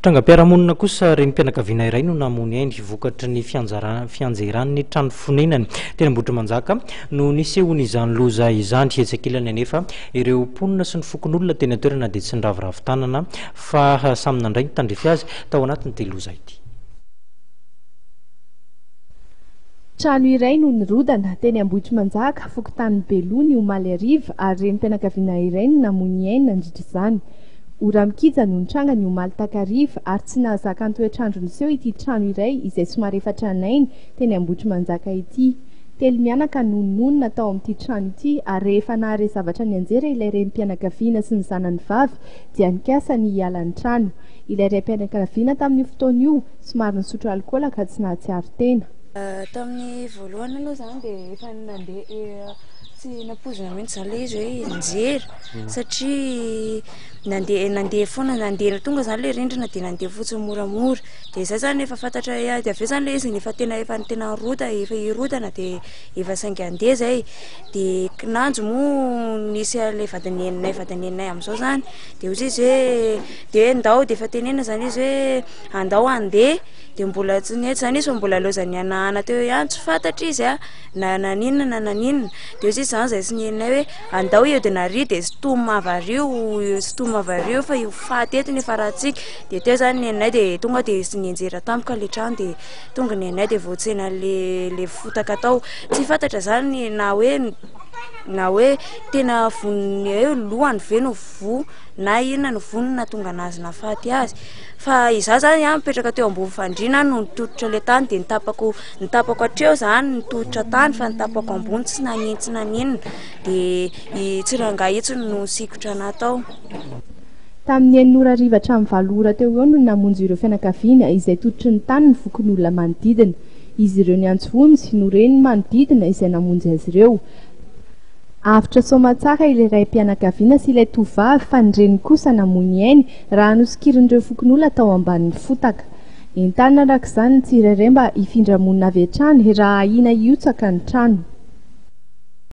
Trangam-piarahamonina kosa renim-pianakaviana iray no namony ainy vokatry ny fianjairany trano fonenany teny Ambohitrimanjaka no nisehony izany loza izany hetsekilany anefa ireo mponina sy ny fokon'olona teny an-toerana dia tsy niravoravi-tanana fa samy nandray nitandrify azy tao anatin'ity loza ity. Trano iray no nirodana teny Ambohitrimanjaka fokontany Beloa ny omaly ariva ary renim-pianakaviana iray no namony ainy nandritra izany. Ora mikija no nitranga ny omaly takariva ary tsy nahazaka ny toetrandro niseho ity trano iray izay somary efa tranainy teny Ambohitrimanjaka ity. Telo mianaka no nonona tao amin'ity trano ity ary rehefa nahare zavatra nianjera ilay renim-pianakaviana sy ny zanany vavy dia nikasa ny hiala ny trano. Ilay renim-pianakaviana tamin'io fotoana io somary nisotro alikaola ka tsy nahatsiaro tena. Tamin'ny voalohany aloha zany dia efa nandeha tsy nampozina mihitsy zany le izy hoe nijery satria nandeha foana nandeha tonga zany le rindrina dia nandeha fotsiny moramora dia izay zany efa fantatra dia aveo zany le izy efa tena rota efa irodana dia efa saingy andeha zay dia kinanjo moa nisy le vadaneninay amin'izao zany dia ozy izy hoe dia ndao dia efa tenena zany izy hoe andao andeha dia mbola tsy nety zany izy mbola lozany anahana teo ihany tsy fantatra izy na naninona dia ozy zany zay sy neninay hoe andao eo dia nary dia sitoma avario fa io fahatetiny efa rahatsika dia teo zany neninay dia tonga dia sy nianjera tampoka le trano dia tonga neninay dia voatsena le fotaka tao tsy fantatra zany na hoe tena voniny eo lohany ve no vo na inona no vonina tonga nazy nafaty azy fa izaho zany mipetraka teo ambony fandriana no nitototra le tany dia nitapako hatreo zany nitototra tany fa nitapako ambony tsy naninona dia tsy rangahy itsiny no sikotra natao. Tamin'ny 9 hatramin'ny 7 ora teo eo no namonjy ireo fianakaviana izay tototry ny tany ny fokon'olona manodidina. Izy ireo ny antsoiny sy noreny manodidina izay namonjy azy ireo. Avitra soamantsara ilay raim-pianakaviana sy ilay tovavy fa ny reny kosa namony ainy raha nosikirin'ireo fokon'olona tao ambanin'ny fotaka. Entanina araka izany ny tsirairay mba hifindra monina avy hatrany raha ahina hiotsaka ny trano.